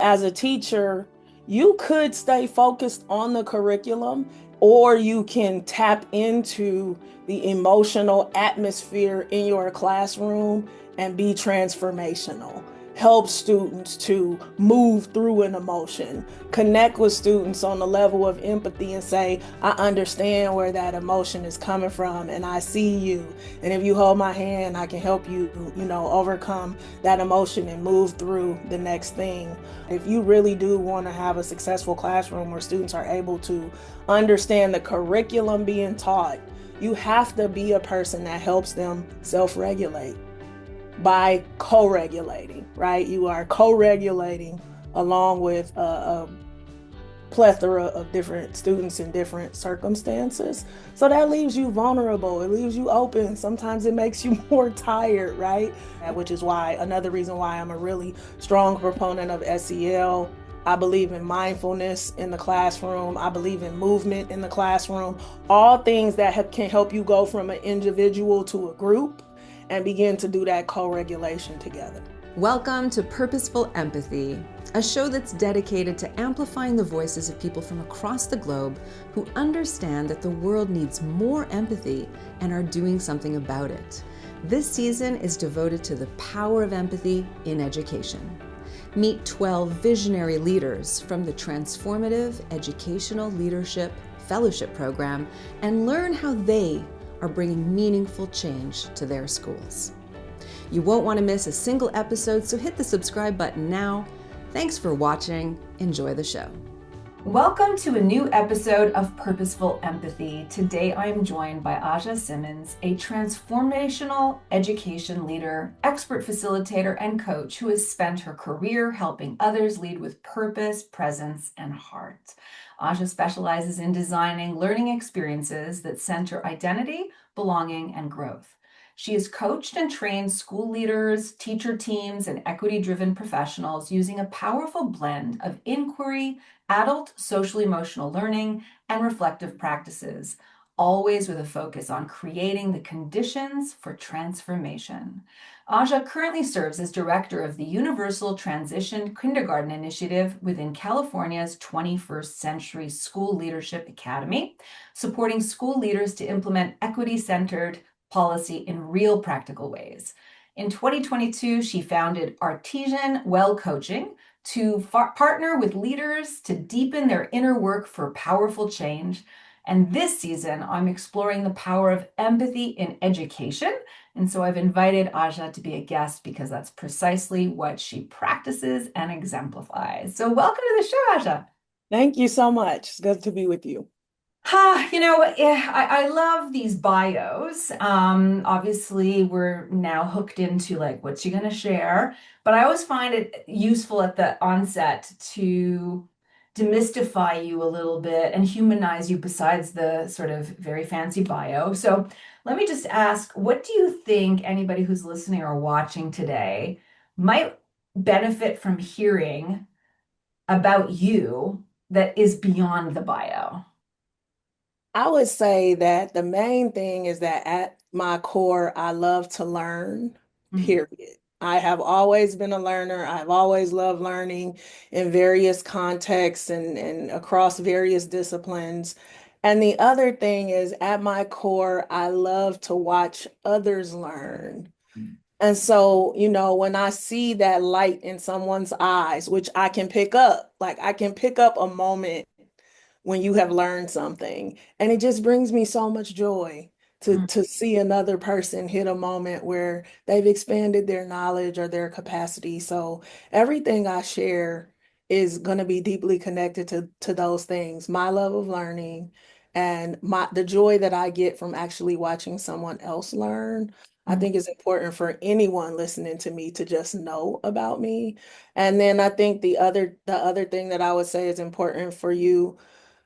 As a teacher, you could stay focused on the curriculum, or you can tap into the emotional atmosphere in your classroom and be transformational. Help students to move through an emotion, connect with students on the level of empathy and say, I understand where that emotion is coming from and I see you. And if you hold my hand, I can help you, overcome that emotion and move through the next thing. If you really do want to have a successful classroom where students are able to understand the curriculum being taught, you have to be a person that helps them self-regulate by co-regulating, right? You are co-regulating along with a plethora of different students in different circumstances. So that leaves you vulnerable. It leaves you open. Sometimes it makes you more tired, right? Which is why another reason why I'm a really strong proponent of SEL. I believe in mindfulness in the classroom. I believe in movement in the classroom. All things that can help you go from an individual to a group and begin to do that co-regulation together. Welcome to Purposeful Empathy, a show that's dedicated to amplifying the voices of people from across the globe who understand that the world needs more empathy and are doing something about it. This season is devoted to the power of empathy in education. Meet 12 visionary leaders from the Transformative Educational Leadership Fellowship Program and learn how they are bringing meaningful change to their schools. You won't want to miss a single episode, so hit the subscribe button now. Thanks for watching. Enjoy the show. Welcome to a new episode of Purposeful Empathy. Today I am joined by Aija Simmons, a transformational education leader, expert facilitator, and coach who has spent her career helping others lead with purpose, presence, and heart. Aija specializes in designing learning experiences that center identity, belonging, and growth. She has coached and trained school leaders, teacher teams, and equity-driven professionals using a powerful blend of inquiry, adult social-emotional learning, and reflective practices, always with a focus on creating the conditions for transformation. Aija currently serves as director of the Universal Transition Kindergarten Initiative within California's 21st Century School Leadership Academy, supporting school leaders to implement equity-centered policy in real practical ways. In 2022, she founded Artesian Well Coaching to partner with leaders to deepen their inner work for powerful change. And this season, I'm exploring the power of empathy in education. And so I've invited Aija to be a guest because that's precisely what she practices and exemplifies. So welcome to the show, Aija. Thank you so much. It's good to be with you. I love these bios. Obviously, we're now hooked into like, what's she going to share? But I always find it useful at the onset to demystify you a little bit and humanize you besides the sort of very fancy bio. So let me just ask, what do you think anybody who's listening or watching today might benefit from hearing about you that is beyond the bio? I would say that the main thing is that at my core, I love to learn, period. I have always been a learner. I've always loved learning in various contexts and across various disciplines. And the other thing is, at my core, I love to watch others learn. And so, when I see that light in someone's eyes, which I can pick up, like I can pick up a moment when you have learned something. And it just brings me so much joy to see another person hit a moment where they've expanded their knowledge or their capacity. So everything I share is going to be deeply connected to those things, my love of learning and the joy that I get from actually watching someone else learn. I think it's important for anyone listening to me to just know about me. And then I think the other thing that I would say is important for you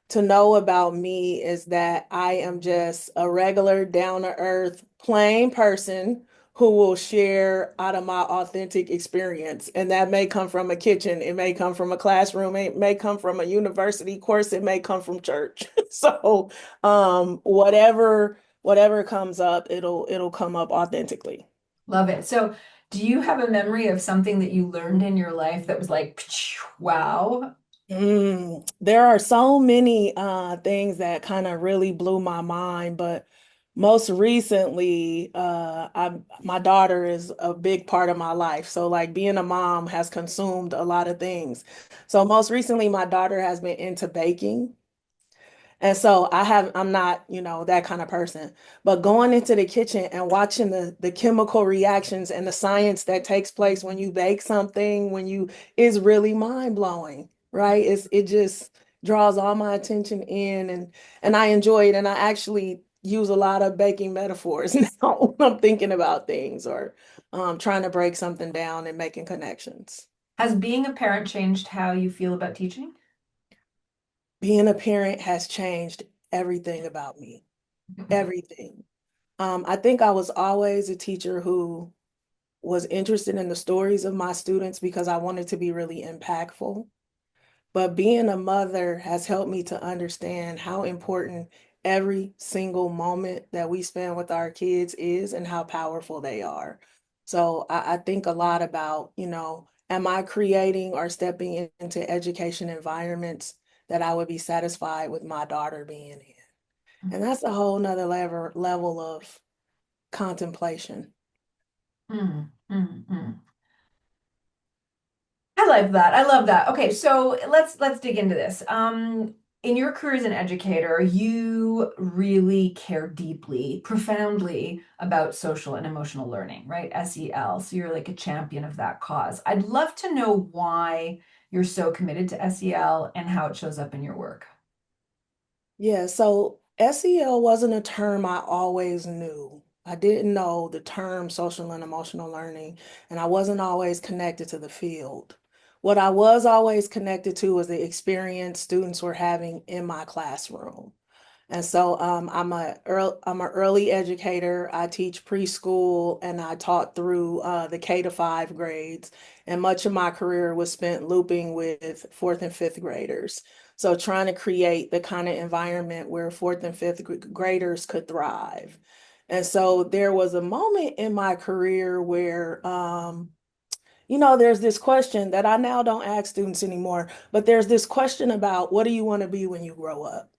to know about me is that I am just a regular, down to earth, plain person who will share out of my authentic experience. And that may come from a kitchen, it may come from a classroom, it may come from a university course, it may come from church. So whatever comes up, it'll come up authentically. Love it. So Do you have a memory of something that you learned in your life that was like, wow? There are so many things that kind of really blew my mind, but most recently, my daughter is a big part of my life. So like being a mom has consumed a lot of things. So most recently, my daughter has been into baking. And so I'm not, that kind of person. But going into the kitchen and watching the chemical reactions and the science that takes place when you bake something, is really mind blowing, right? It just draws all my attention in and I enjoy it. And I actually use a lot of baking metaphors now when I'm thinking about things or trying to break something down and making connections. Has being a parent changed how you feel about teaching? Being a parent has changed everything about me. Everything. I think I was always a teacher who was interested in the stories of my students because I wanted to be really impactful. But being a mother has helped me to understand how important every single moment that we spend with our kids is and how powerful they are. So I think a lot about, am I creating or stepping into education environments that I would be satisfied with my daughter being in? And that's a whole nother level of contemplation. Mm, mm, mm. I like that. I love that. Okay, so let's dig into this. In your career as an educator, you really care deeply, profoundly about social and emotional learning, right? SEL. So you're like a champion of that cause. I'd love to know why you're so committed to SEL and how it shows up in your work. Yeah, so SEL wasn't a term I always knew. I didn't know the term social and emotional learning, and I wasn't always connected to the field. What I was always connected to was the experience students were having in my classroom. And so I'm an early educator. I teach preschool and I taught through the K to 5 grades. And much of my career was spent looping with fourth and fifth graders. So trying to create the kind of environment where fourth and fifth graders could thrive. And so there was a moment in my career where there's this question that I now don't ask students anymore, but there's this question about what do you want to be when you grow up?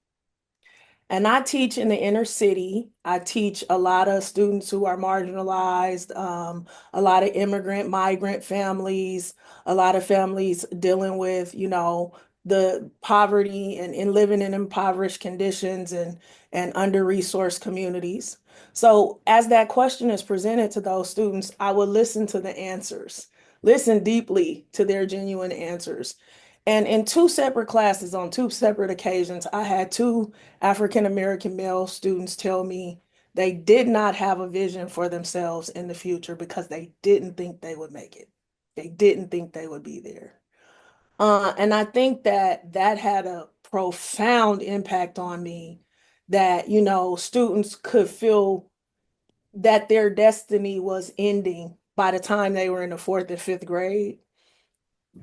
And I teach in the inner city. I teach a lot of students who are marginalized, a lot of immigrant, migrant families, a lot of families dealing with, the poverty and living in impoverished conditions and under-resourced communities. So as that question is presented to those students, I will listen to the answers, listen deeply to their genuine answers. And in two separate classes on two separate occasions, I had two African American male students tell me they did not have a vision for themselves in the future because they didn't think they would make it. They didn't think they would be there. And I think that that had a profound impact on me that, students could feel that their destiny was ending by the time they were in the fourth and fifth grade.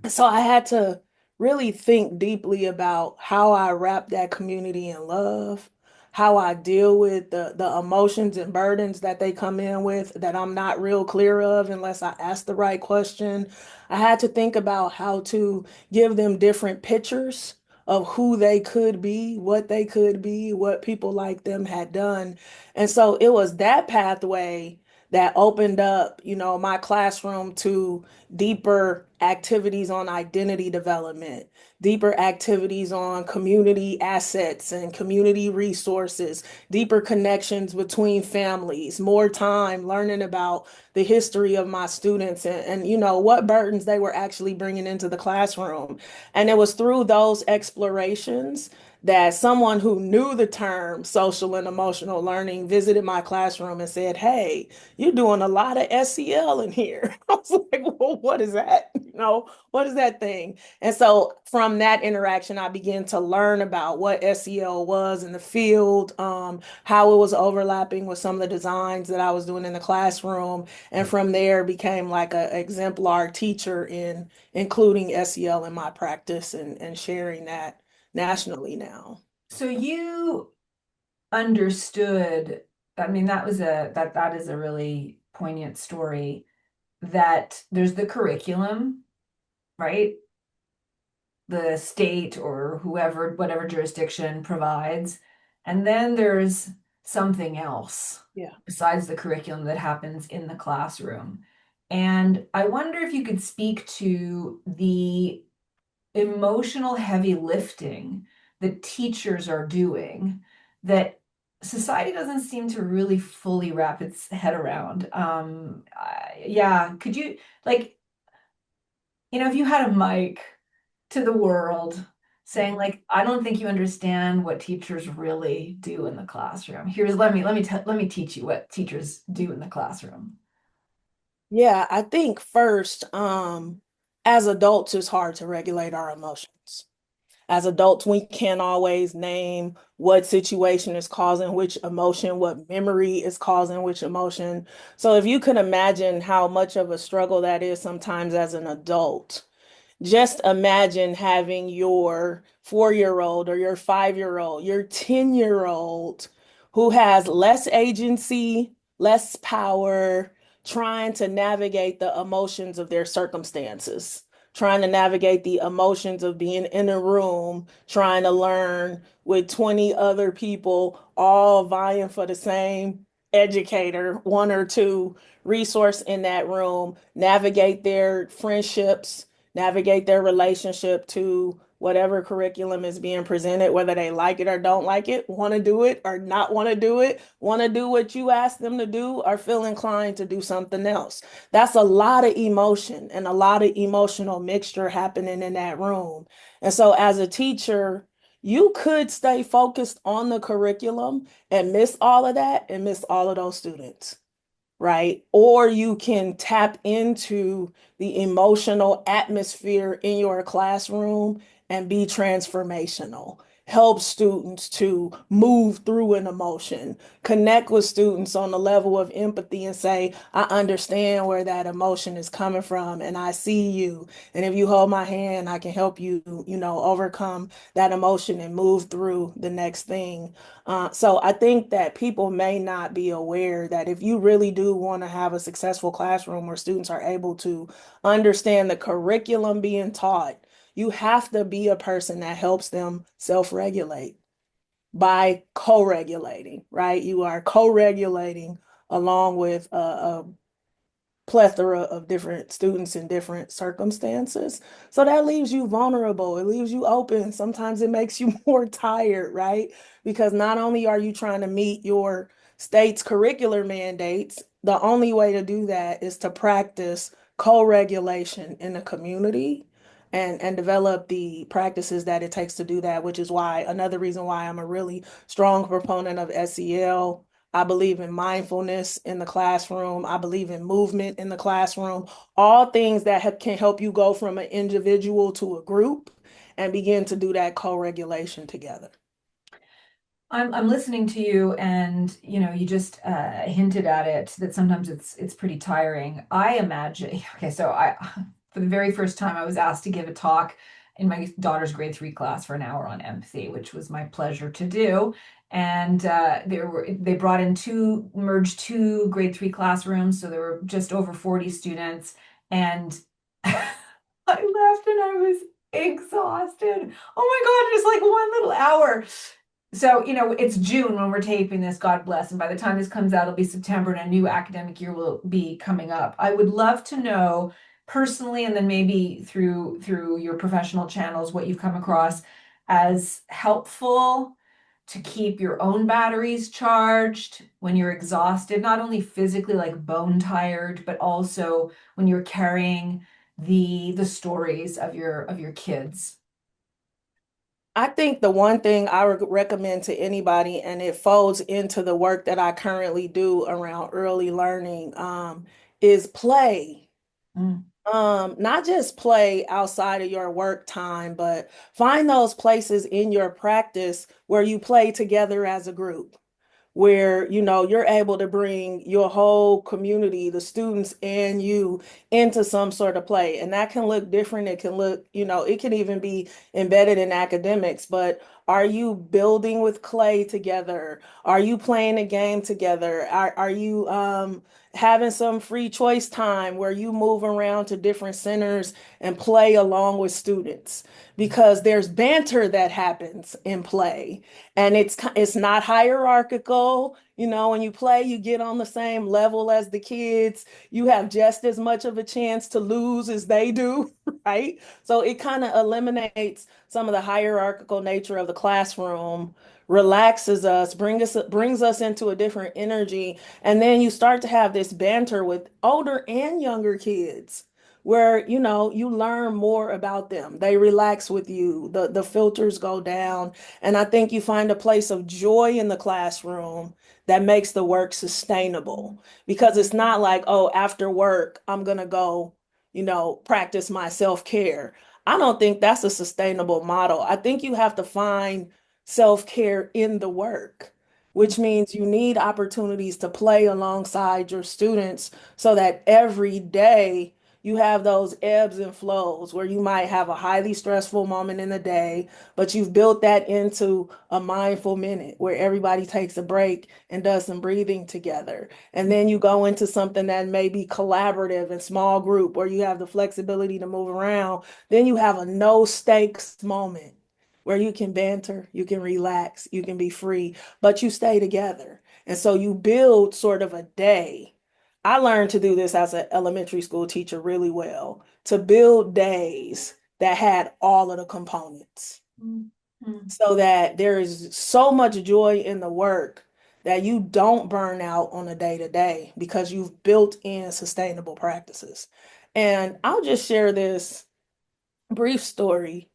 So I had to really think deeply about how I wrap that community in love, how I deal with the emotions and burdens that they come in with that I'm not real clear of unless I ask the right question. I had to think about how to give them different pictures of who they could be, what people like them had done. And so it was that pathway that opened up, my classroom to deeper activities on identity development, deeper activities on community assets and community resources, deeper connections between families, more time learning about the history of my students and what burdens they were actually bringing into the classroom. And it was through those explorations that someone who knew the term social and emotional learning visited my classroom and said, "Hey, you're doing a lot of SEL in here." I was like, "Well, what is that? What is that thing?" And so from that interaction, I began to learn about what SEL was in the field, how it was overlapping with some of the designs that I was doing in the classroom. And from there became like an exemplar teacher in including SEL in my practice and sharing that nationally now. So you understood, I mean, that is a really poignant story. that there's the curriculum, right? The state or whoever, whatever jurisdiction provides. And then there's something else Yeah. besides the curriculum that happens in the classroom. And I wonder if you could speak to the emotional heavy lifting that teachers are doing that society doesn't seem to really fully wrap its head around. Yeah, could you, like, if you had a mic to the world saying, Mhm. like, I don't think you understand what teachers really do in the classroom. Here's, let me teach you what teachers do in the classroom. Yeah, I think first, as adults, it's hard to regulate our emotions. As adults, we can't always name what situation is causing which emotion, what memory is causing which emotion. So if you can imagine how much of a struggle that is sometimes as an adult, just imagine having your 4 year old or your 5 year old, your 10 year old who has less agency, less power, trying to navigate the emotions of their circumstances, trying to navigate the emotions of being in a room, trying to learn with 20 other people, all vying for the same educator, one or two resource in that room, navigate their friendships, navigate their relationship to whatever curriculum is being presented, whether they like it or don't like it, want to do it or not want to do it, want to do what you ask them to do, or feel inclined to do something else. That's a lot of emotion and a lot of emotional mixture happening in that room. And so, as a teacher, you could stay focused on the curriculum and miss all of that and miss all of those students, right? Or you can tap into the emotional atmosphere in your classroom and be transformational. Help students to move through an emotion, connect with students on the level of empathy and say, I understand where that emotion is coming from and I see you. And if you hold my hand, I can help you, overcome that emotion and move through the next thing. So I think that people may not be aware that if you really do want to have a successful classroom where students are able to understand the curriculum being taught, you have to be a person that helps them self-regulate by co-regulating, right? You are co-regulating along with a plethora of different students in different circumstances. So that leaves you vulnerable. It leaves you open. Sometimes it makes you more tired, right? Because not only are you trying to meet your state's curricular mandates, the only way to do that is to practice co-regulation in the community and develop the practices that it takes to do that, which is why another reason why I'm a really strong proponent of SEL. I believe in mindfulness in the classroom. I believe in movement in the classroom. All things that can help you go from an individual to a group and begin to do that co-regulation together. I'm listening to you, and you just hinted at it that sometimes it's pretty tiring. I imagine. Okay, so I for the very first time I was asked to give a talk in my daughter's grade 3 class for an hour on empathy, which was my pleasure to do. And they brought in merged two grade 3 classrooms, so there were just over 40 students, and I left and I was exhausted. Oh my God, just like one little hour. So, it's June when we're taping this, God bless. And by the time this comes out, it'll be September and a new academic year will be coming up. I would love to know personally, and then maybe through your professional channels, what you've come across as helpful to keep your own batteries charged when you're exhausted, not only physically like bone tired, but also when you're carrying the stories of your kids. I think the one thing I would recommend to anybody, and it folds into the work that I currently do around early learning, is play. Mm. Not just play outside of your work time, but find those places in your practice where you play together as a group, where you're able to bring your whole community, the students and you, into some sort of play. And that can look different. It can look, it can even be embedded in academics, but are you building with clay together? Are you playing a game together? Are you having some free choice time where you move around to different centers and play along with students because there's banter that happens in play and it's not hierarchical. You know, when you play, you get on the same level as the kids. You have just as much of a chance to lose as they do, right? So it kind of eliminates some of the hierarchical nature of the classroom, relaxes us, brings us into a different energy, and then you start to have this banter with older and younger kids where you learn more about them. They relax with you. The filters go down, and I think you find a place of joy in the classroom that makes the work sustainable because it's not like, oh, after work, I'm going to go, practice my self-care. I don't think that's a sustainable model. I think you have to find self-care in the work, which means you need opportunities to play alongside your students so that every day you have those ebbs and flows where you might have a highly stressful moment in the day, but you've built that into a mindful minute where everybody takes a break and does some breathing together. And then you go into something that may be collaborative and small group where you have the flexibility to move around. Then you have a no stakes moment where you can banter, you can relax, you can be free, but you stay together. And so you build sort of a day. I learned to do this as an elementary school teacher really well, to build days that had all of the components Mhm. so that there is so much joy in the work that you don't burn out on a day to day because you've built in sustainable practices. And I'll just share this brief story.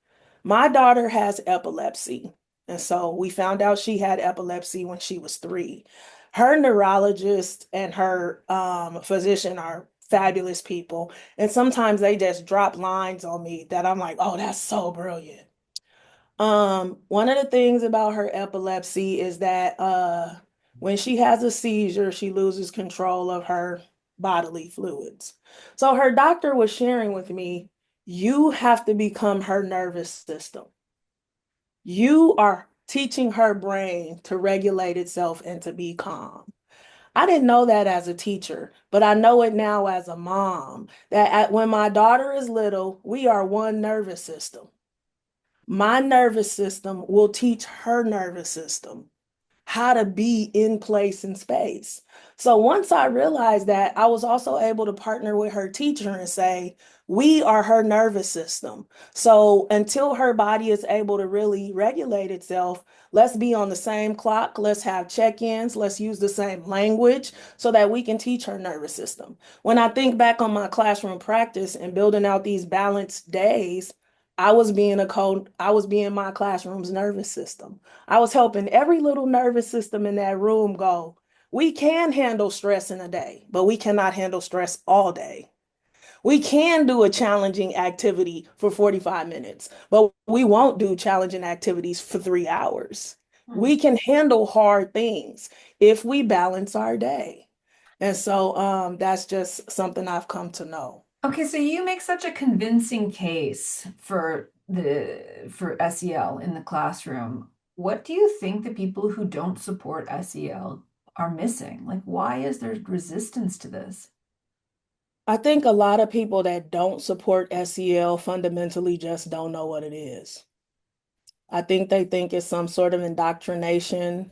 My daughter has epilepsy. And so we found out she had epilepsy when she was 3. Her neurologist and her physician are fabulous people. And sometimes they just drop lines on me that I'm like, oh, that's so brilliant. One of the things about her epilepsy is that when she has a seizure, she loses control of her bodily fluids. So her doctor was sharing with me, you have to become her nervous system. You are teaching her brain to regulate itself and to be calm. I didn't know that as a teacher, but I know it now as a mom, that when my daughter is little, we are one nervous system. My nervous system will teach her nervous system how to be in place and space. So once I realized that, I was also able to partner with her teacher and say, we are her nervous system. So until her body is able to really regulate itself, let's be on the same clock. Let's have check ins. Let's use the same language so that we can teach her nervous system. When I think back on my classroom practice and building out these balanced days, I was being my classroom's nervous system. I was helping every little nervous system in that room go, we can handle stress in a day, but we cannot handle stress all day. We can do a challenging activity for 45 minutes, but we won't do challenging activities for 3 hours. Hmm. We can handle hard things if we balance our day. And so that's just something I've come to know. Okay, so you make such a convincing case for SEL in the classroom. What do you think the people who don't support SEL are missing? Like, why is there resistance to this? I think a lot of people that don't support SEL fundamentally just don't know what it is. I think they think it's some sort of indoctrination.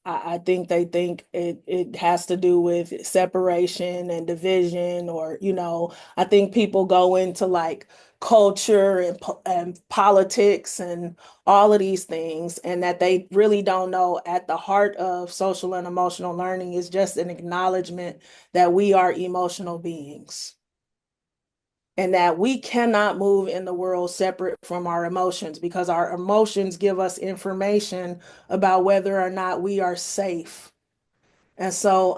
I think they think it has to do with separation and division, or, I think people go into like culture and politics and all of these things, and that they really don't know at the heart of social and emotional learning is just an acknowledgement that we are emotional beings and that we cannot move in the world separate from our emotions because our emotions give us information about whether or not we are safe. And so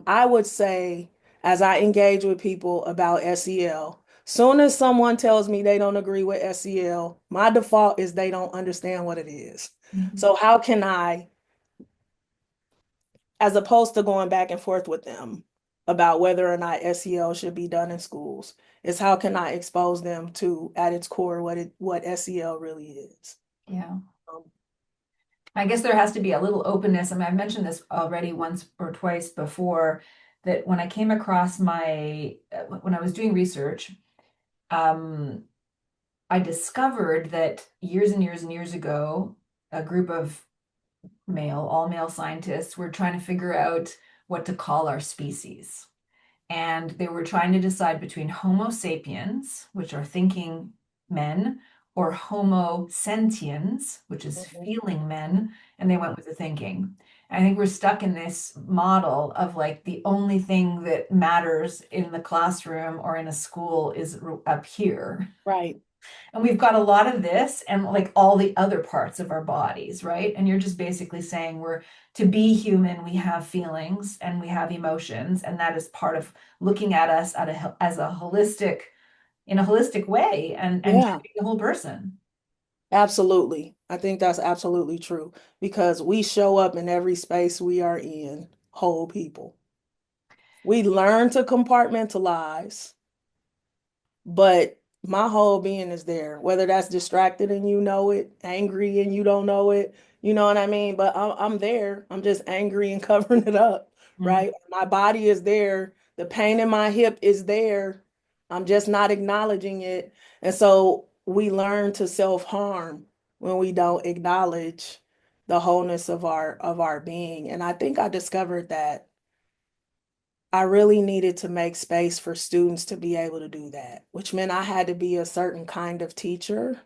I would say, as I engage with people about SEL, soon as someone tells me they don't agree with SEL, my default is they don't understand what it is. Mhm. So how can I, as opposed to going back and forth with them about whether or not SEL should be done in schools, is how can I expose them to, at its core, what SEL really is. Yeah. Um, I guess there has to be a little openness. I mean, I've mentioned this already once or twice before, that when I came across when I was doing research, um, I discovered that years and years and years ago, a group of all male scientists were trying to figure out what to call our species. And they were trying to decide between Homo sapiens, which are thinking men, or Homo sentiens, which is Mhm. feeling men, and they went with the thinking. I think we're stuck in this model of like the only thing that matters in the classroom or in a school is up here. Right. And we've got a lot of this and like all the other parts of our bodies, right? And you're just basically saying we're to be human, we have feelings and we have emotions, and that is part of looking at us as a holistic, in a holistic way and Yeah, treating the whole person. absolutely. I think that's absolutely true because we show up in every space we are in, whole people. We learn to compartmentalize, but my whole being is there, whether that's distracted and you know it, angry and you don't know it, you know what I mean? But I'm there. I'm just angry and covering it up, Mm. right? My body is there. The pain in my hip is there. I'm just not acknowledging it. And so we learn to self-harm when we don't acknowledge the wholeness of our being. And I think I discovered that I really needed to make space for students to be able to do that, which meant I had to be a certain kind of teacher.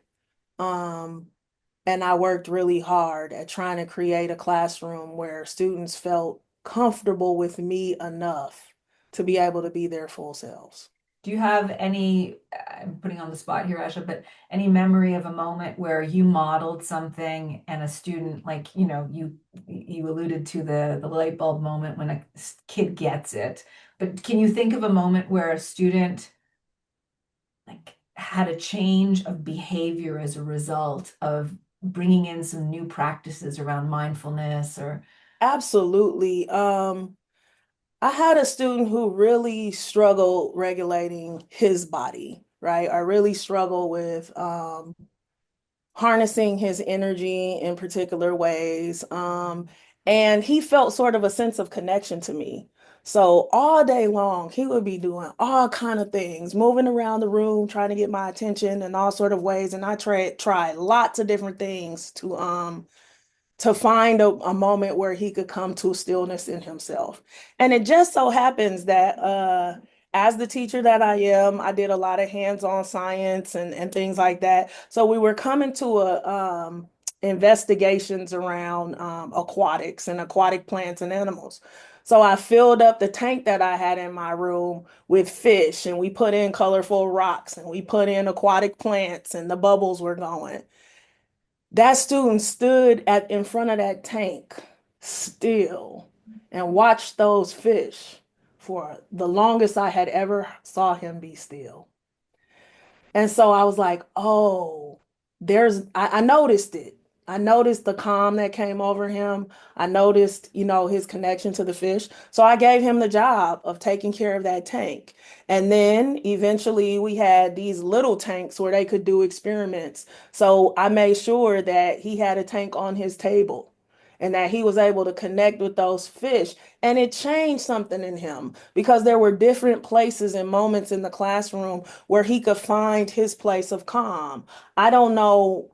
Um, and I worked really hard at trying to create a classroom where students felt comfortable with me enough to be able to be their full selves. Do you have any, I'm putting on the spot here, Asha, but any memory of a moment where you modeled something and a student, like, you alluded to the light bulb moment when a kid gets it, but can you think of a moment where a student like had a change of behavior as a result of bringing in some new practices around mindfulness or Absolutely. I had a student who really struggled regulating his body, right? I really struggled with harnessing his energy in particular ways. And he felt sort of a sense of connection to me. So all day long, he would be doing all kind of things, moving around the room, trying to get my attention in all sort of ways. And I tried lots of different things to find a moment where he could come to stillness in himself. And it just so happens that as the teacher that I am, I did a lot of hands-on science and things like that. So we were coming to investigations around aquatics and aquatic plants and animals. So I filled up the tank that I had in my room with fish, and we put in colorful rocks, and we put in aquatic plants, and the bubbles were going. That student stood in front of that tank still and watched those fish for the longest I had ever saw him be still. And so I was like, oh, I noticed it. I noticed the calm that came over him. I noticed, his connection to the fish. So I gave him the job of taking care of that tank. And then eventually we had these little tanks where they could do experiments. So I made sure that he had a tank on his table and that he was able to connect with those fish. And it changed something in him because there were different places and moments in the classroom where he could find his place of calm. I don't know,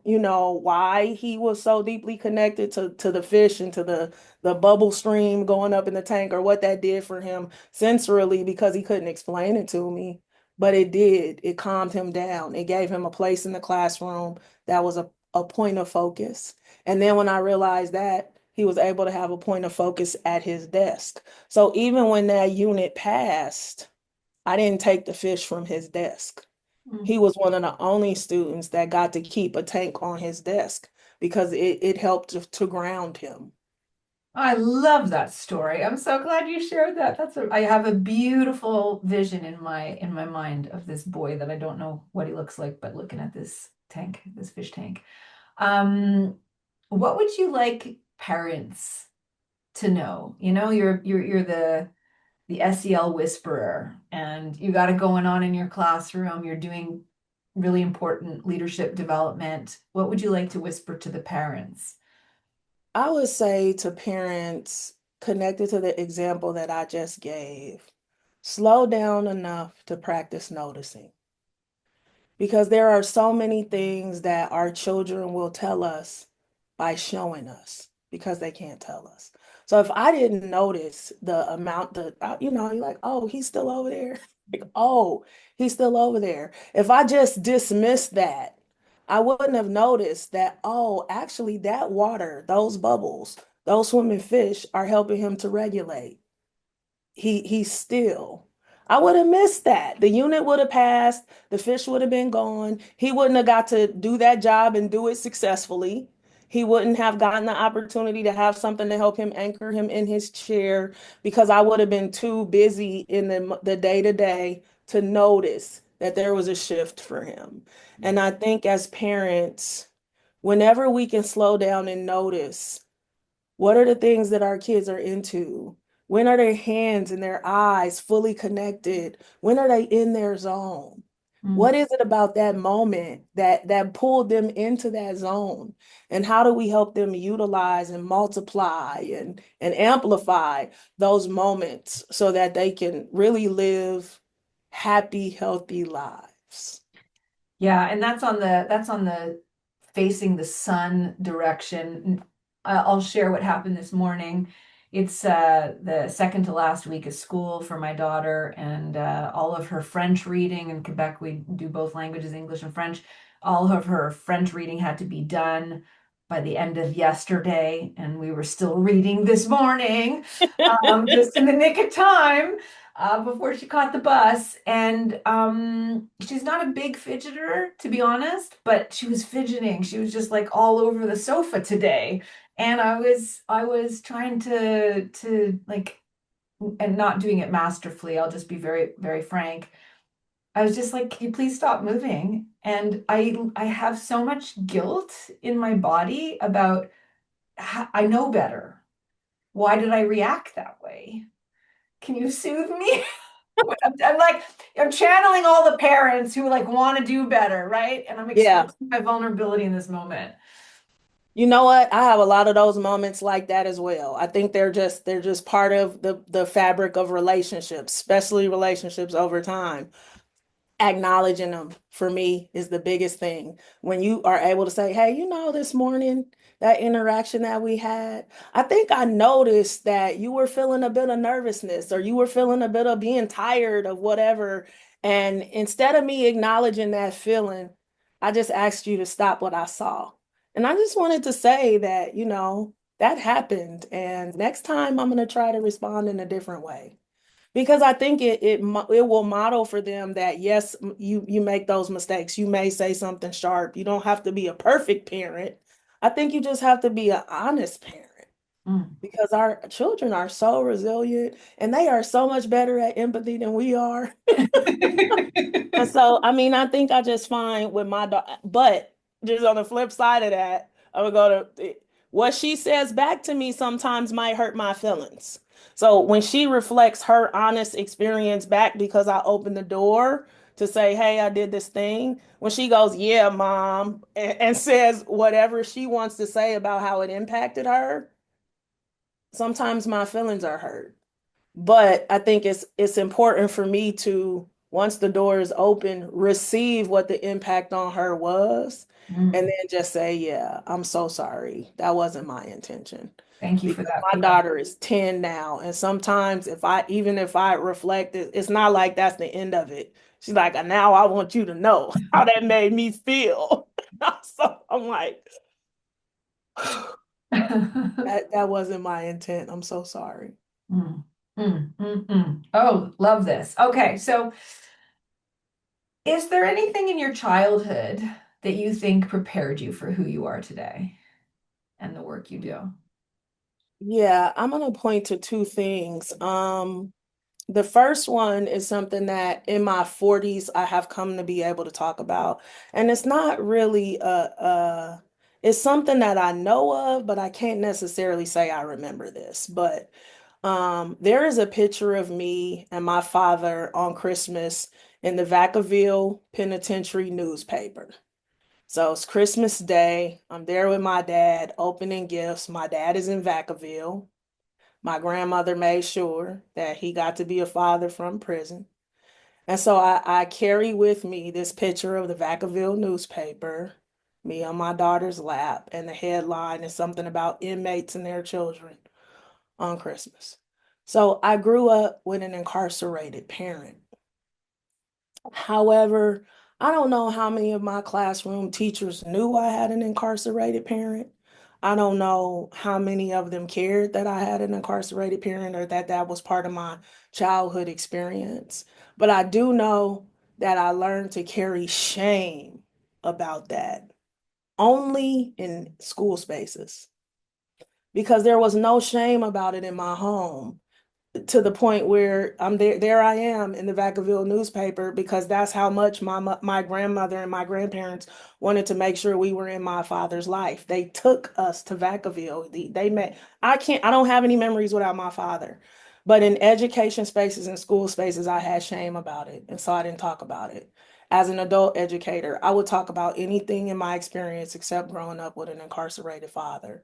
why he was so deeply connected to the fish and to the bubble stream going up in the tank or what that did for him sensorily because he couldn't explain it to me. But it did. It calmed him down. It gave him a place in the classroom that was a point of focus. And then when I realized that, he was able to have a point of focus at his desk. So even when that unit passed, I didn't take the fish from his desk. mm. He was one of the only students that got to keep a tank on his desk because it helped to ground him. I love that story. I'm so glad you shared that. I have a beautiful vision in my mind of this boy that I don't know what he looks like, but looking at this tank, this fish tank. Um, what would you like parents to know? You're the SEL whisperer, and you got it going on in your classroom. You're doing really important leadership development. What would you like to whisper to the parents? I would say to parents, connected to the example that I just gave. Slow down enough to practice noticing. Because there are so many things that our children will tell us by showing us because they can't tell us. So if I didn't notice the amount that, you're like, oh, he's still over there. Like, oh, he's still over there. If I just dismissed that, I wouldn't have noticed that, oh, actually, that water, those bubbles, those swimming fish are helping him to regulate. He's still. I would have missed that. The unit would have passed, the fish would have been gone. He wouldn't have got to do that job and do it successfully. He wouldn't have gotten the opportunity to have something to help him anchor him in his chair because I would have been too busy in the day to day to notice that there was a shift for him. And I think as parents, whenever we can slow down and notice what are the things that our kids are into? When are their hands and their eyes fully connected? When are they in their zone? Mm. What is it about that moment that pulled them into that zone? And how do we help them utilize and multiply and amplify those moments so that they can really live happy, healthy lives? Yeah, and that's on the facing the sun direction. I'll share what happened this morning. It's the second to last week of school for my daughter, and all of her French reading in Quebec, we do both languages, English and French. All of her French reading had to be done by the end of yesterday, and we were still reading this morning, just in the nick of time before she caught the bus. And she's not a big fidgeter, to be honest, but she was fidgeting. She was just like all over the sofa today. And I was trying to like, and not doing it masterfully. I'll just be very, very frank. I was just like, can you please stop moving? And I have so much guilt in my body about I know better. Why did I react that way? Can you soothe me? I'm like, I'm channeling all the parents who like want to do better, right? And I'm Yeah. expressing my vulnerability in this moment. You know what? I have a lot of those moments like that as well. I think they're just part of the fabric of relationships, especially relationships over time. Acknowledging them for me is the biggest thing. When you are able to say, hey, this morning, that interaction that we had, I think I noticed that you were feeling a bit of nervousness or you were feeling a bit of being tired of whatever. And instead of me acknowledging that feeling, I just asked you to stop what I saw. And I just wanted to say that, that happened. And next time I'm going to try to respond in a different way because I think it will model for them that yes, you make those mistakes. You may say something sharp. You don't have to be a perfect parent. I think you just have to be an honest parent Mm. because our children are so resilient and they are so much better at empathy than we are. And so, I mean, I think I just find with my daughter, but just on the flip side of that, I would go to what she says back to me sometimes might hurt my feelings. So when she reflects her honest experience back because I opened the door to say, hey, I did this thing, when she goes, yeah, mom, and says whatever she wants to say about how it impacted her, sometimes my feelings are hurt. But I think it's important for me to, once the door is open, receive what the impact on her was, and Mm. then just say, yeah, I'm so sorry. That wasn't my intention. Thank you for Because that my feedback. daughter is 10 now, and sometimes even if I reflect, it's not like that's the end of it. She's like, now I want you to know how that made me feel. So I'm like, that wasn't my intent. I'm so sorry. Mm, mm. Oh, love this. Okay, so is there anything in your childhood that you think prepared you for who you are today and the work you do? Yeah, I'm gonna point to two things. The first one is something that in my 40s I have come to be able to talk about. And it's not really it's something that I know of, but I can't necessarily say I remember this. But there is a picture of me and my father on Christmas in the Vacaville Penitentiary newspaper. So it's Christmas Day. I'm there with my dad, opening gifts. My dad is in Vacaville. My grandmother made sure that he got to be a father from prison. And so I carry with me this picture of the Vacaville newspaper, me on my daughter's lap, and the headline is something about inmates and their children on Christmas. So I grew up with an incarcerated parent. However, I don't know how many of my classroom teachers knew I had an incarcerated parent. I don't know how many of them cared that I had an incarcerated parent or that that was part of my childhood experience. But I do know that I learned to carry shame about that only in school spaces because there was no shame about it in my home to the point where I'm there I am in the Vacaville newspaper because that's how much my grandmother and my grandparents wanted to make sure we were in my father's life. They took us to Vacaville. They met. I don't have any memories without my father. But in education spaces and school spaces, I had shame about it. And so I didn't talk about it. As an adult educator, I would talk about anything in my experience except growing up with an incarcerated father.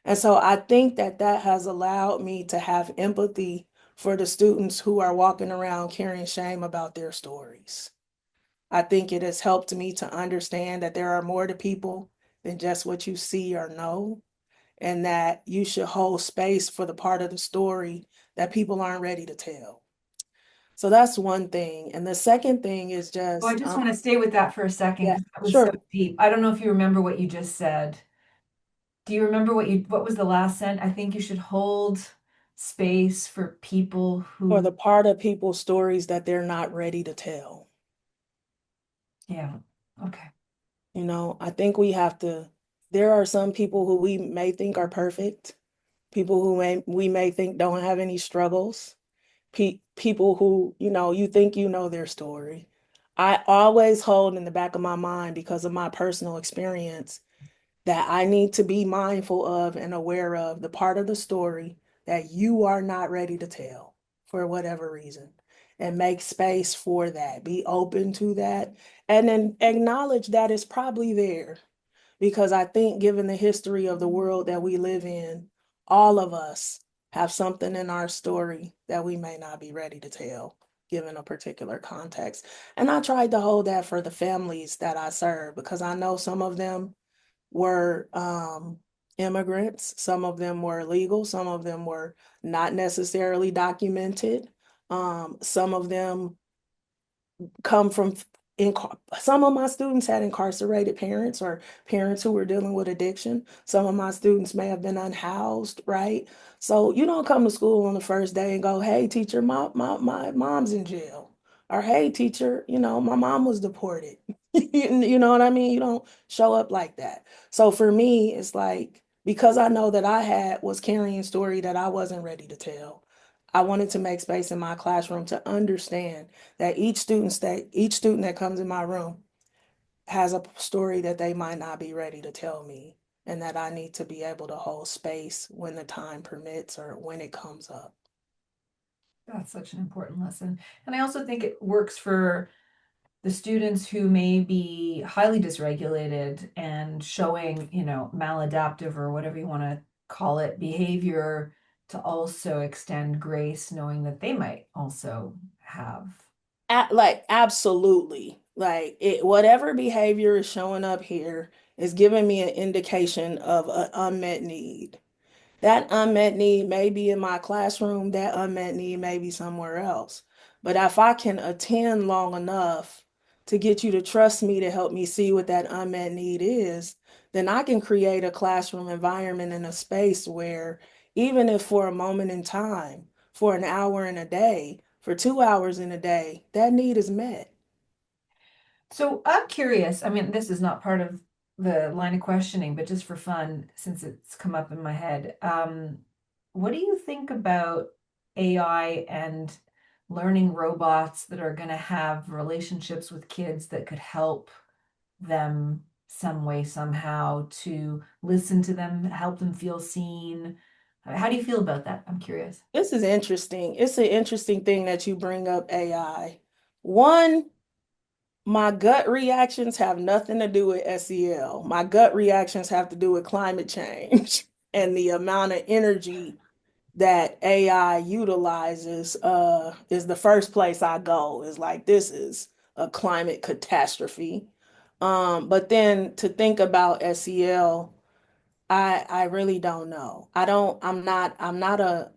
And so I think that that has allowed me to have empathy for the students who are walking around carrying shame about their stories. I think it has helped me to understand that there are more to people than just what you see or know, and that you should hold space for the part of the story that people aren't ready to tell. So that's one thing. And the second thing is Oh, I just, just want to stay with that for a second yeah, because that was so sure. deep. I don't know if you remember what you just said. Do you remember what was the last sentence? I think you should hold space for people For who, the part of people's stories that they're not ready to tell. yeah, okay. I think we have to, there are some people who we may think are perfect, people who we may think don't have any struggles, people who, you think you know their story. I always hold in the back of my mind because of my personal experience that I need to be mindful of and aware of the part of the story that you are not ready to tell for whatever reason. And make space for that. Be open to that. And then acknowledge that it's probably there. Because I think, given the history of the world that we live in, all of us have something in our story that we may not be ready to tell, given a particular context. And I tried to hold that for the families that I serve because I know some of them were immigrants, some of them were illegal, some of them were not necessarily documented. Some of them come from some of my students had incarcerated parents or parents who were dealing with addiction. Some of my students may have been unhoused, right? So you don't come to school on the first day and go, hey, teacher, my mom's in jail. Or hey, teacher, my mom was deported. You know what I mean? You don't show up like that. So for me, it's like, because I know that was carrying a story that I wasn't ready to tell. I wanted to make space in my classroom to understand that each student that comes in my room has a story that they might not be ready to tell me, and that I need to be able to hold space when the time permits or when it comes up. That's such an important lesson. And I also think it works for the students who may be highly dysregulated and showing, maladaptive or whatever you want to call it, behavior to also extend grace, knowing that they might also have. Like absolutely, like whatever behavior is showing up here is giving me an indication of an unmet need. That unmet need may be in my classroom, that unmet need may be somewhere else. But if I can attend long enough to get you to trust me to help me see what that unmet need is, then I can create a classroom environment and a space where, even if for a moment in time, for an hour in a day, for 2 hours in a day, that need is met. So I'm curious. I mean, this is not part of the line of questioning, but just for fun, since it's come up in my head, what do you think about AI and learning robots that are going to have relationships with kids that could help them some way, somehow, to listen to them, help them feel seen? How do you feel about that? I'm curious. This is interesting. It's an interesting thing that you bring up AI. One, my gut reactions have nothing to do with SEL. My gut reactions have to do with climate change and the amount of energy that AI utilizes is the first place I go is like this is a climate catastrophe. But then to think about SEL, I really don't know. I'm not a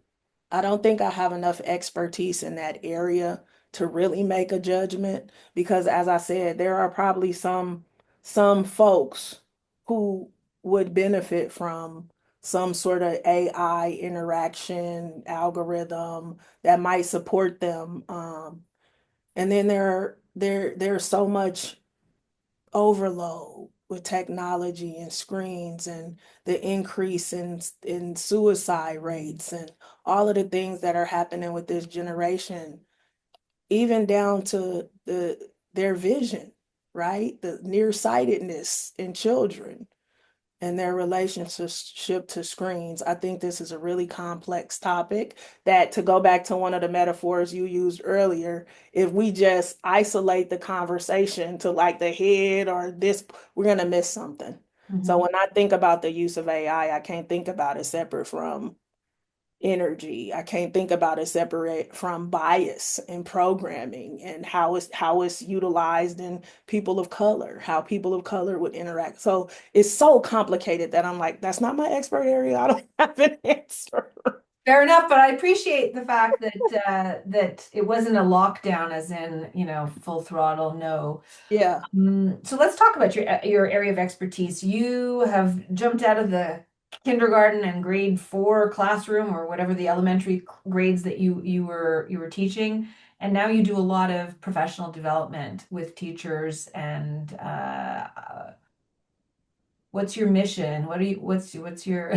I don't think I have enough expertise in that area to really make a judgment because as I said, there are probably some folks who would benefit from some sort of AI interaction algorithm that might support them. And then there's so much overload with technology and screens and the increase in suicide rates and all of the things that are happening with this generation, even down to their vision, right? The nearsightedness in children and their relationship to screens. I think this is a really complex topic that, to go back to one of the metaphors you used earlier, if we just isolate the conversation to like the head or this, we're going to miss something. So Mhm. when I think about the use of AI, I can't think about it separate from energy. I can't think about it separate from bias and programming and how it's utilized in people of color, how people of color would interact. So it's so complicated that I'm like, that's not my expert area. I don't have an answer. Fair enough, but I appreciate the fact that that it wasn't a lockdown, as in, full throttle, no. Yeah, So let's talk about your area of expertise. You have jumped out of the kindergarten and grade 4 classroom or whatever the elementary grades that you were teaching, and now you do a lot of professional development with teachers. And what's your mission? What's your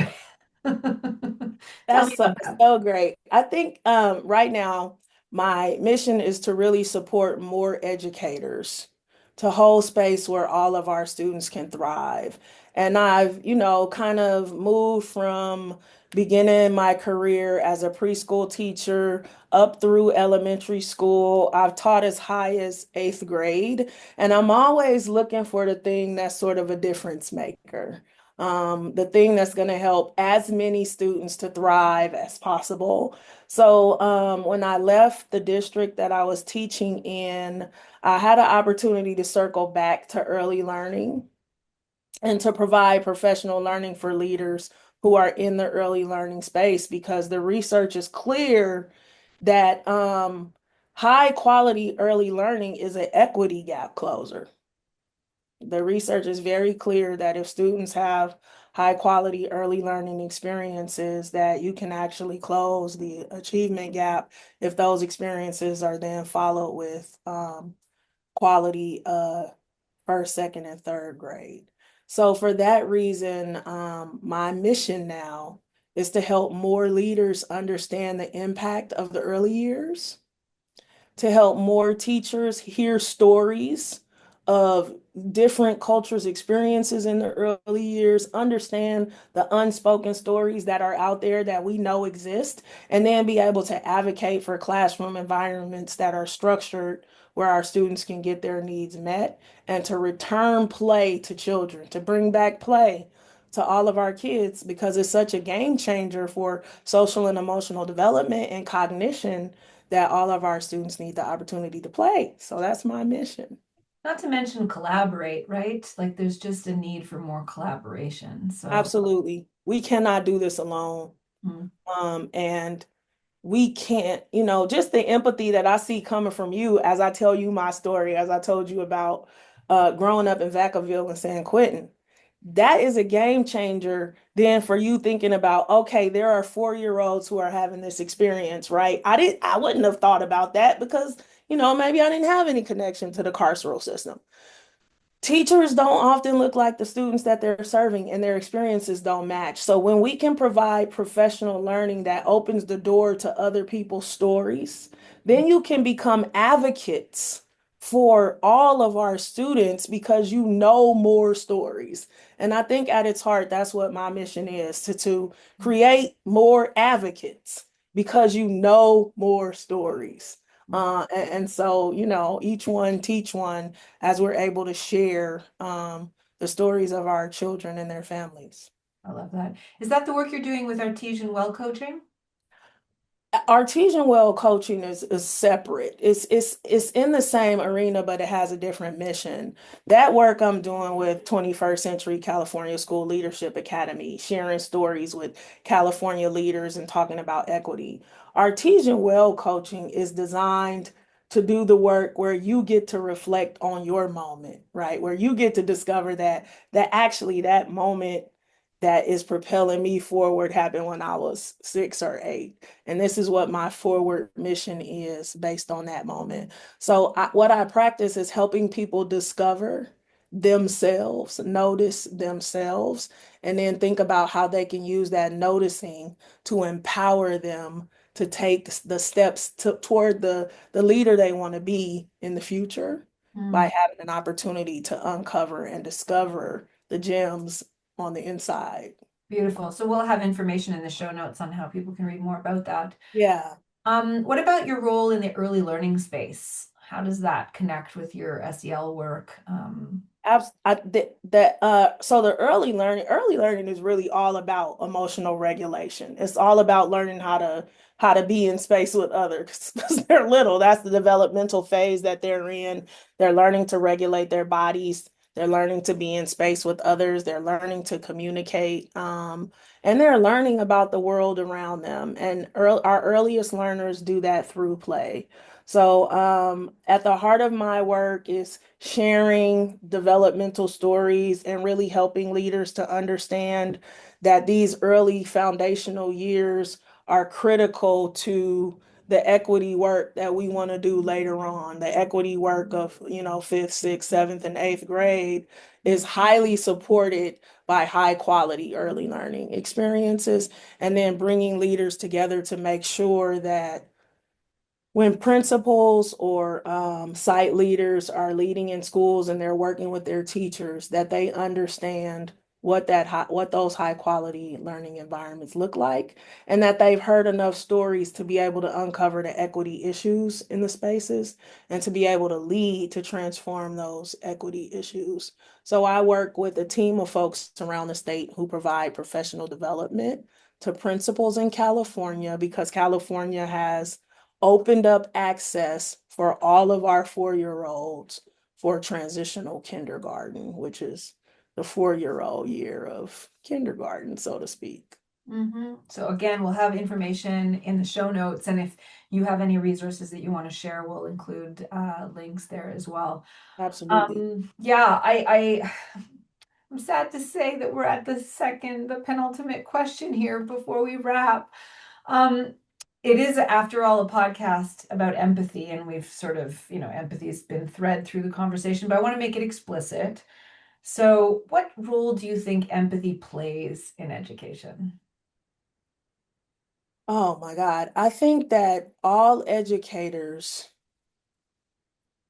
tell me that's so, about that. so great. I think right now my mission is to really support more educators to hold space where all of our students can thrive. And I've, kind of moved from beginning my career as a preschool teacher up through elementary school. I've taught as high as eighth grade, and I'm always looking for the thing that's sort of a difference maker, the thing that's going to help as many students to thrive as possible. So when I left the district that I was teaching in, I had an opportunity to circle back to early learning and to provide professional learning for leaders who are in the early learning space because the research is clear that high quality early learning is an equity gap closer. The research is very clear that if students have high quality early learning experiences, that you can actually close the achievement gap if those experiences are then followed with quality first, second, and third grade. So for that reason, my mission now is to help more leaders understand the impact of the early years, to help more teachers hear stories of different cultures' experiences in the early years, understand the unspoken stories that are out there that we know exist, and then be able to advocate for classroom environments that are structured where our students can get their needs met, and to return play to children, to bring back play to all of our kids because it's such a game changer for social and emotional development and cognition that all of our students need the opportunity to play. So that's my mission. Not to mention collaborate, right? Like there's just a need for more collaboration. So, Absolutely. We cannot do this alone. mm, And we can't, just the empathy that I see coming from you as I tell you my story, as I told you about growing up in Vacaville and San Quentin. That is a game changer then for you thinking about, okay, there are 4-year-olds who are having this experience, right? I wouldn't have thought about that because, maybe I didn't have any connection to the carceral system. Teachers don't often look like the students that they're serving and their experiences don't match. So when we can provide professional learning that opens the door to other people's stories, then you can become advocates for all of our students because you know more stories. And I think at its heart, that's what my mission is to create more advocates because you know more stories. And so, each one teach one as we're able to share the stories of our children and their families. I love that. Is that the work you're doing with Artesian well coaching? Artesian well coaching is separate. It's in the same arena, but it has a different mission. That work I'm doing with 21st Century California School Leadership Academy, sharing stories with California leaders and talking about equity. Artesian well coaching is designed to do the work where you get to reflect on your moment, right? Where you get to discover that actually that moment that is propelling me forward happened when I was 6 or 8. And this is what my forward mission is based on that moment. So, what I practice is helping people discover themselves, notice themselves, and then think about how they can use that noticing to empower them to take the steps toward the leader they want to be in the future by Mm, having an opportunity to uncover and discover the gems on the inside. beautiful. So we'll have information in the show notes on how people can read more about that. Yeah. What about your role in the early learning space? How does that connect with your SEL work? So the early learning is really all about emotional regulation. It's all about learning how to be in space with others because they're little. That's the developmental phase that they're in. They're learning to regulate their bodies. They're learning to be in space with others. They're learning to communicate. And they're learning about the world around them. And our earliest learners do that through play. So, at the heart of my work is sharing developmental stories and really helping leaders to understand that these early foundational years are critical to the equity work that we want to do later on. The equity work of, fifth, sixth, seventh, and eighth grade is highly supported by high quality early learning experiences, and then bringing leaders together to make sure that when principals or site leaders are leading in schools and they're working with their teachers, that they understand what those high quality learning environments look like, and that they've heard enough stories to be able to uncover the equity issues in the spaces and to be able to lead to transform those equity issues. So I work with a team of folks around the state who provide professional development to principals in California because California has opened up access for all of our 4-year-olds for transitional kindergarten, which is the 4-year-old year of kindergarten, so to speak. So again, we'll have information in the show notes, and if you have any resources that you want to share, we'll include links there as well. Absolutely. Yeah, I'm sad to say that we're at the penultimate question here before we wrap. Um, it is, after all, a podcast about empathy, and we've sort of, empathy has been thread through the conversation, but I want to make it explicit. So, what role do you think empathy plays in education? Oh my God. I think that all educators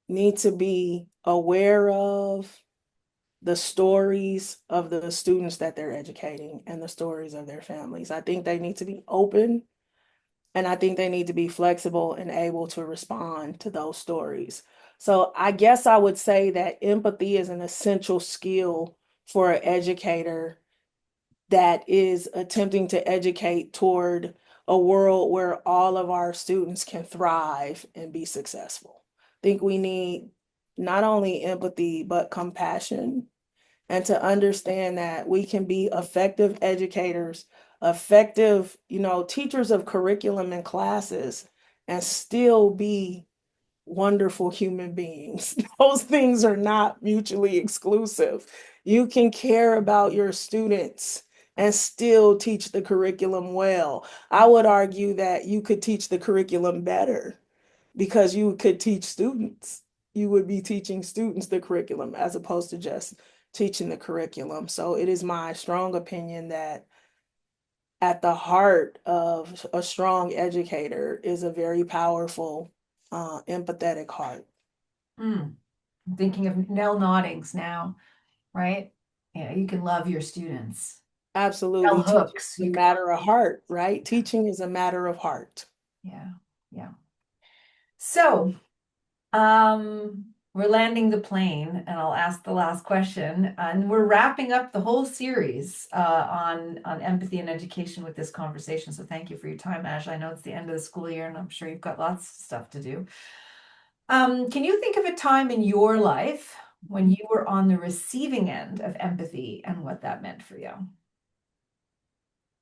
need to be aware of the stories of the students that they're educating and the stories of their families. I think they need to be open. And I think they need to be flexible and able to respond to those stories. So I guess I would say that empathy is an essential skill for an educator that is attempting to educate toward a world where all of our students can thrive and be successful. I think we need not only empathy, but compassion, and to understand that we can be effective educators, effective, teachers of curriculum and classes, and still be wonderful human beings. Those things are not mutually exclusive. You can care about your students and still teach the curriculum well. I would argue that you could teach the curriculum better because you could teach students. You would be teaching students the curriculum as opposed to just teaching the curriculum. So it is my strong opinion that at the heart of a strong educator is a very powerful, empathetic heart. Mm, I'm thinking of Nell Noddings now, right? Yeah, you can love your students. Bell Absolutely. Teaching hooks, is a you can love matter of your heart, students. right? Teaching is a matter of heart. Yeah, yeah. So, we're landing the plane, and I'll ask the last question. And we're wrapping up the whole series on empathy and education with this conversation. So thank you for your time, Ash. I know it's the end of the school year, and I'm sure you've got lots of stuff to do. Can you think of a time in your life when you were on the receiving end of empathy and what that meant for you?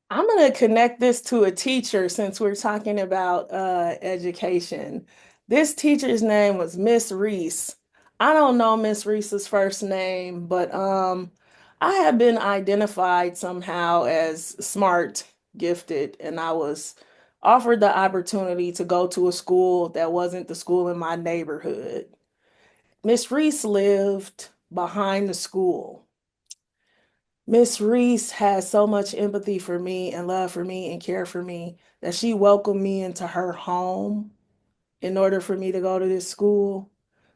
I'm going to connect this to a teacher since we're talking about education. This teacher's name was Miss Reese. I don't know Miss Reese's first name, but I have been identified somehow as smart, gifted, and I was offered the opportunity to go to a school that wasn't the school in my neighborhood. Miss Reese lived behind the school. Miss Reese had so much empathy for me and love for me and care for me that she welcomed me into her home in order for me to go to this school.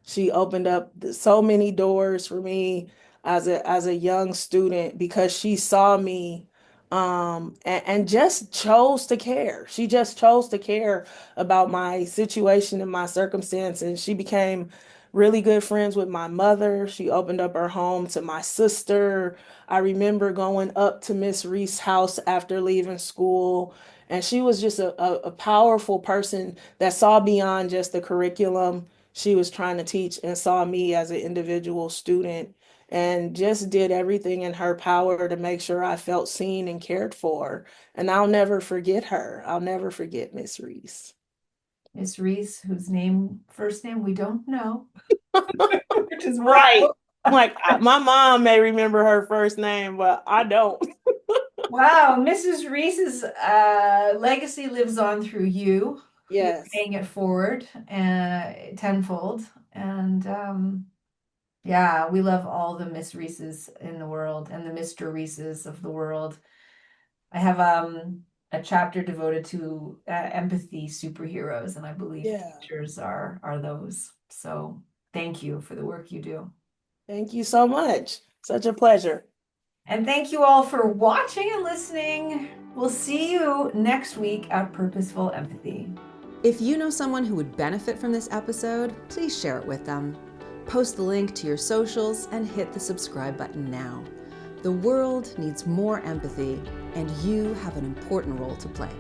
She opened up so many doors for me as a young student because she saw me and just chose to care. She just chose to care about my situation and my circumstances. She became really good friends with my mother. She opened up her home to my sister. I remember going up to Miss Reese's house after leaving school, and she was just a powerful person that saw beyond just the curriculum she was trying to teach and saw me as an individual student and just did everything in her power to make sure I felt seen and cared for. And I'll never forget her. I'll never forget Miss Reese. Miss Reese, whose first name we don't know, which is Right. wonderful. My mom may remember her first name, but I don't. Wow, Mrs. Reese's legacy lives on through you. You're Yes. paying it forward tenfold. And yeah, we love all the Miss Reeses in the world and the Mr. Reeses of the world. I have a chapter devoted to empathy superheroes, and I believe Yeah. teachers are those. So thank you for the work you do. Thank you so much. Such a pleasure. And thank you all for watching and listening. We'll see you next week at Purposeful Empathy. If you know someone who would benefit from this episode, please share it with them. Post the link to your socials and hit the subscribe button now. The world needs more empathy, and you have an important role to play.